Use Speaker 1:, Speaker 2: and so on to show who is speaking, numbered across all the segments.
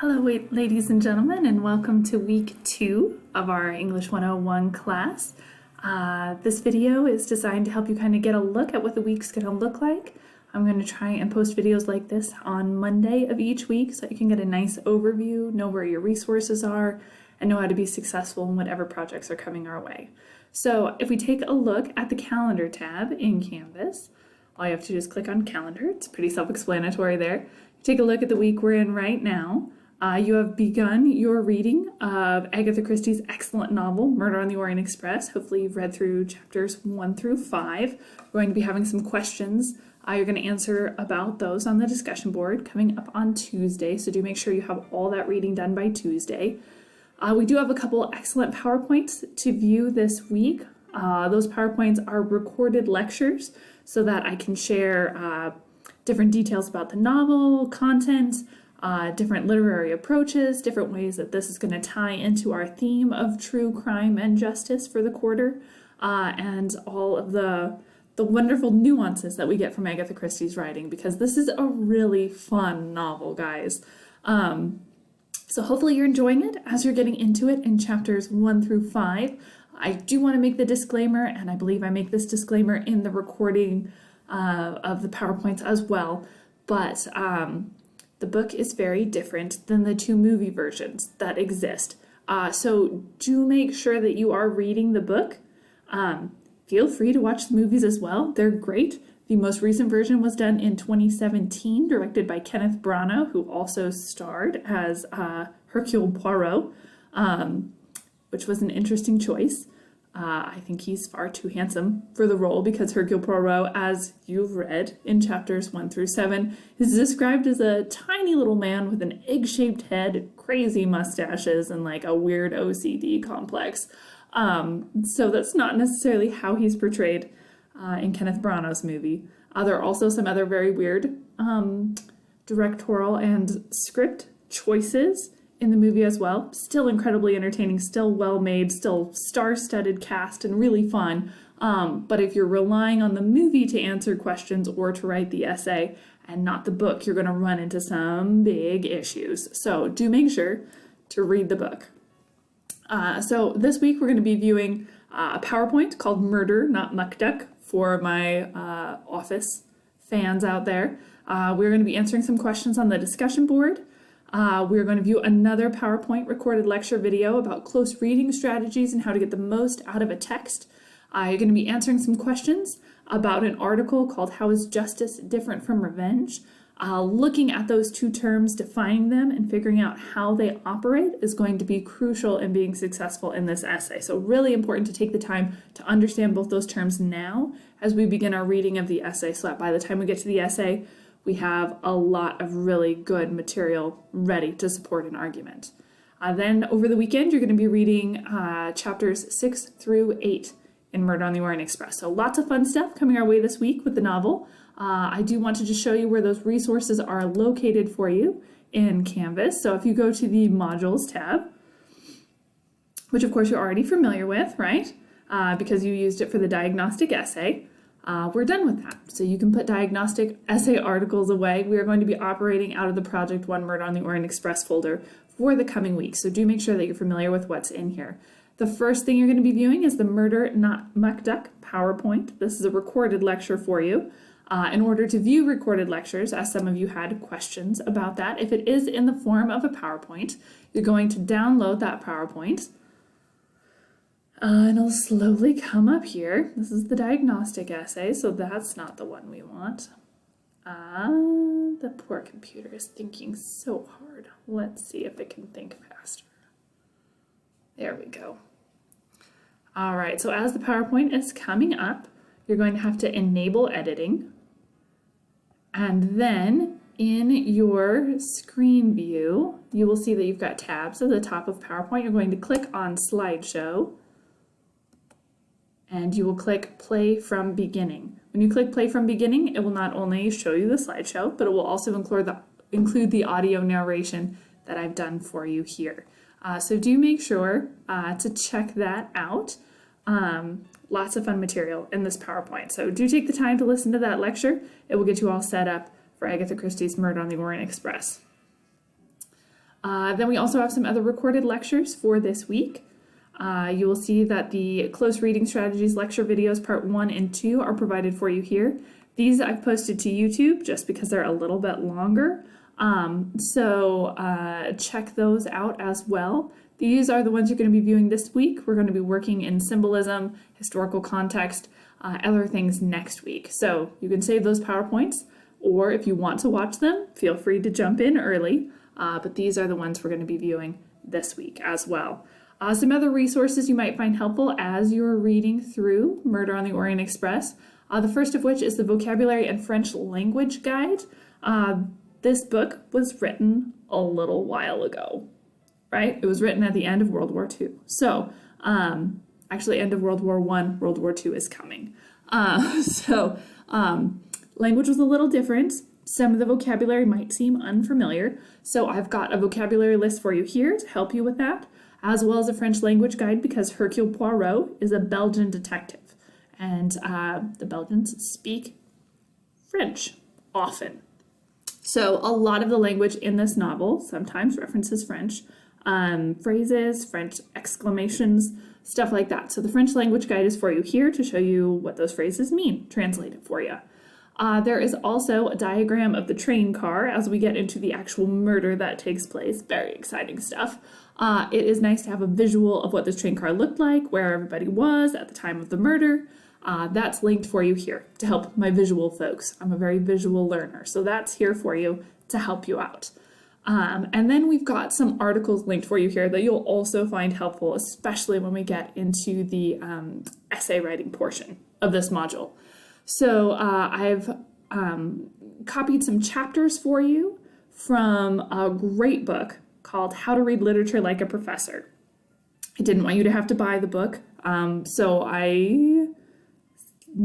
Speaker 1: Hello, ladies and gentlemen, and welcome to week 2 of our English 101 class. This video is designed to help you kind of get a look at what the week's going to look like. I'm going to try and post videos like this on Monday of each week so you can get a nice overview, know where your resources are, and know how to be successful in whatever projects are coming our way. So if we take a look at the calendar tab in Canvas, all you have to do is click on calendar. It's pretty self-explanatory there. Take a look at the week we're in right now. You have begun your reading of Agatha Christie's excellent novel, Murder on the Orient Express. Hopefully you've read through chapters 1 through 5. We're going to be having some questions. You're going to answer about those on the discussion board coming up on Tuesday, so do make sure you have all that reading done by Tuesday. We do have a couple excellent PowerPoints to view this week. Those PowerPoints are recorded lectures so that I can share different details about the novel, content, different literary approaches, different ways that this is going to tie into our theme of true crime and justice for the quarter, and all of the wonderful nuances that we get from Agatha Christie's writing, because this is a really fun novel, guys. So hopefully you're enjoying it as you're getting into it in chapters 1 through 5. I do want to make the disclaimer, and I believe I make this disclaimer in the recording of the PowerPoints as well, but the book is very different than the 2 movie versions that exist. So do make sure that you are reading the book. Feel free to watch the movies as well. They're great. The most recent version was done in 2017, directed by Kenneth Branagh, who also starred as Hercule Poirot, which was an interesting choice. I think he's far too handsome for the role, because Hercule Poirot, as you've read in chapters 1 through 7, is described as a tiny little man with an egg-shaped head, crazy mustaches, and like a weird OCD complex. So that's not necessarily how he's portrayed in Kenneth Branagh's movie. There are also some other very weird directorial and script choices in the movie as well. Still incredibly entertaining, still well made, still star-studded cast and really fun. But if you're relying on the movie to answer questions or to write the essay and not the book, you're going to run into some big issues. So do make sure to read the book. So this week we're going to be viewing a PowerPoint called Murder, Not Muck Duck, for my office fans out there. We're going to be answering some questions on the discussion board. We're going to view another PowerPoint recorded lecture video about close reading strategies and how to get the most out of a text. You're going to be answering some questions about an article called How is Justice Different from Revenge? Looking at those 2 terms, defining them, and figuring out how they operate is going to be crucial in being successful in this essay. So really important to take the time to understand both those terms now as we begin our reading of the essay, so that by the time we get to the essay, we have a lot of really good material ready to support an argument. Then over the weekend, you're going to be reading chapters 6 through 8 in Murder on the Orient Express. So lots of fun stuff coming our way this week with the novel. I do want to just show you where those resources are located for you in Canvas. So if you go to the Modules tab, which of course you're already familiar with, right? Because you used it for the diagnostic essay. We're done with that. So you can put diagnostic essay articles away. We are going to be operating out of the Project 1 Murder on the Orient Express folder for the coming week. So do make sure that you're familiar with what's in here. The first thing you're going to be viewing is the Murder Not Muck Duck PowerPoint. This is a recorded lecture for you. In order to view recorded lectures, as some of you had questions about that, if it is in the form of a PowerPoint, you're going to download that PowerPoint. And it'll slowly come up here. This is the diagnostic essay, so that's not the one we want. The poor computer is thinking so hard. Let's see if it can think faster. There we go. All right, so as the PowerPoint is coming up, you're going to have to enable editing. And then in your screen view, you will see that you've got tabs at the top of PowerPoint. You're going to click on Slideshow, and you will click Play from Beginning. When you click Play from Beginning, it will not only show you the slideshow, but it will also include the audio narration that I've done for you here. So do make sure to check that out. Lots of fun material in this PowerPoint. So do take the time to listen to that lecture. It will get you all set up for Agatha Christie's Murder on the Orient Express. Then we also have some other recorded lectures for this week. You will see that the Close Reading Strategies lecture videos part 1 and 2 are provided for you here. These I've posted to YouTube just because they're a little bit longer. So check those out as well. These are the ones you're going to be viewing this week. We're going to be working in symbolism, historical context, other things next week. So you can save those PowerPoints, or if you want to watch them, feel free to jump in early. But these are the ones we're going to be viewing this week as well. Some other resources you might find helpful as you're reading through Murder on the Orient Express. The first of which is the Vocabulary and French Language Guide. This book was written a little while ago, right? It was written at the end of World War II. So, actually, end of World War I, World War II is coming. Language was a little different. Some of the vocabulary might seem unfamiliar. So I've got a vocabulary list for you here to help you with that, as well as a French language guide because Hercule Poirot is a Belgian detective. And the Belgians speak French often. So a lot of the language in this novel sometimes references French, phrases, French exclamations, stuff like that. So the French language guide is for you here to show you what those phrases mean, translate it for you. There is also a diagram of the train car as we get into the actual murder that takes place. Very exciting stuff. It is nice to have a visual of what this train car looked like, where everybody was at the time of the murder. That's linked for you here to help my visual folks. I'm a very visual learner, so that's here for you to help you out. And then we've got some articles linked for you here that you'll also find helpful, especially when we get into the essay writing portion of this module. So I've copied some chapters for you from a great book called How to Read Literature Like a Professor. I didn't want you to have to buy the book, so I,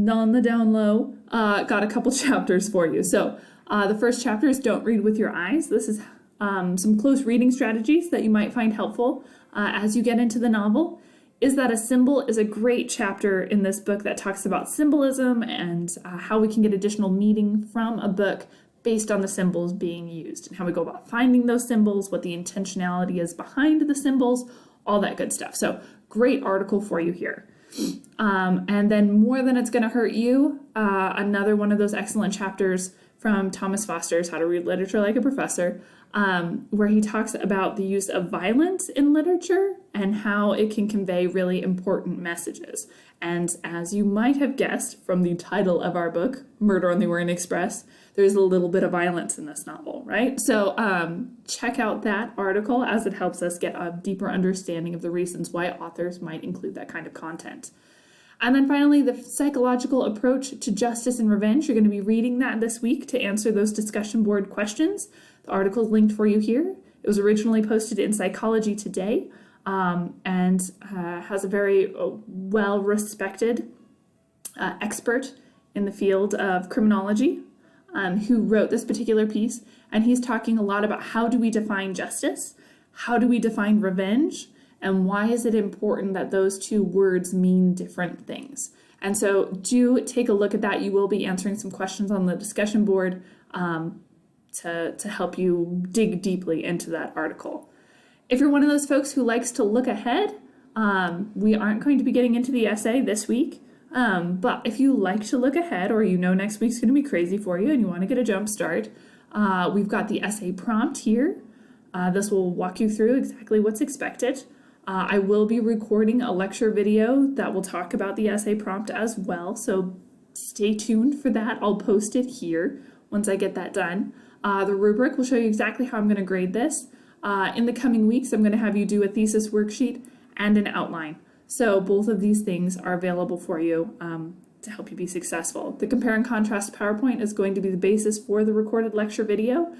Speaker 1: on the down low, got a couple chapters for you. So the first chapter is Don't Read With Your Eyes. This is some close reading strategies that you might find helpful as you get into the novel. Is That a Symbol is a great chapter in this book that talks about symbolism and how we can get additional meaning from a book based on the symbols being used and how we go about finding those symbols, what the intentionality is behind the symbols, all that good stuff. So great article for you here. And then More Than It's Gonna Hurt You, another one of those excellent chapters from Thomas Foster's How to Read Literature Like a Professor, where he talks about the use of violence in literature and how it can convey really important messages. And as you might have guessed from the title of our book, Murder on the Orient Express, there's a little bit of violence in this novel, right? So check out that article as it helps us get a deeper understanding of the reasons why authors might include that kind of content. And then finally, the psychological approach to justice and revenge. You're going to be reading that this week to answer those discussion board questions. The article is linked for you here. It was originally posted in Psychology Today and has a very well-respected expert in the field of criminology who wrote this particular piece. And he's talking a lot about how do we define justice, how do we define revenge, and why is it important that those two words mean different things? And so do take a look at that. You will be answering some questions on the discussion board to help you dig deeply into that article. If you're one of those folks who likes to look ahead, we aren't going to be getting into the essay this week. But if you like to look ahead, or you know next week's going to be crazy for you and you want to get a jump start, we've got the essay prompt here. This will walk you through exactly what's expected. I will be recording a lecture video that will talk about the essay prompt as well, so stay tuned for that. I'll post it here once I get that done. The rubric will show you exactly how I'm going to grade this. In the coming weeks, I'm going to have you do a thesis worksheet and an outline. So both of these things are available for you to help you be successful. The compare and contrast PowerPoint is going to be the basis for the recorded lecture video.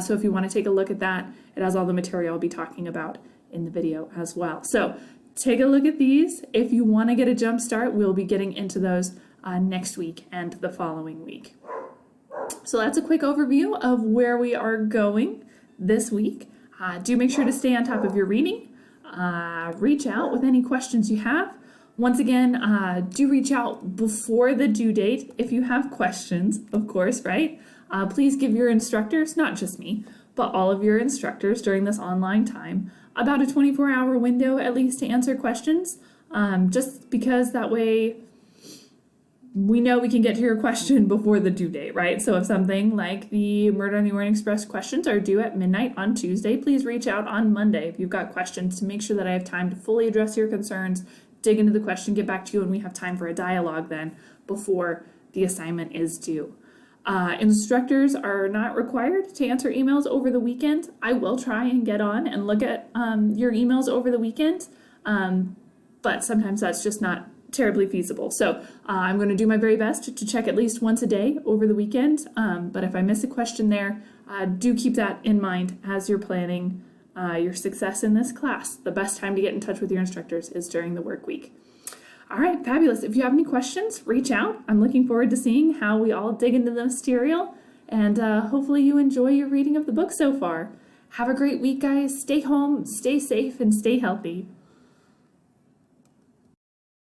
Speaker 1: So if you want to take a look at that, it has all the material I'll be talking about in the video as well. So take a look at these. If you want to get a jump start, we'll be getting into those next week and the following week. So that's a quick overview of where we are going this week. Do make sure to stay on top of your reading. Reach out with any questions you have. Once again, do reach out before the due date if you have questions, of course, right? Please give your instructors, not just me, but all of your instructors during this online time about a 24-hour window at least to answer questions, just because that way we know we can get to your question before the due date, right? So if something like the Murder on the Orient Express questions are due at midnight on Tuesday, please reach out on Monday if you've got questions to make sure that I have time to fully address your concerns, dig into the question, get back to you, and we have time for a dialogue then before the assignment is due. Instructors are not required to answer emails over the weekend. I will try and get on and look at your emails over the weekend, but sometimes that's just not terribly feasible. So I'm going to do my very best to check at least once a day over the weekend, but if I miss a question there, do keep that in mind as you're planning your success in this class. The best time to get in touch with your instructors is during the work week. All right, fabulous. If you have any questions, reach out. I'm looking forward to seeing how we all dig into the material, and hopefully you enjoy your reading of the book so far. Have a great week, guys. Stay home, stay safe, and stay healthy.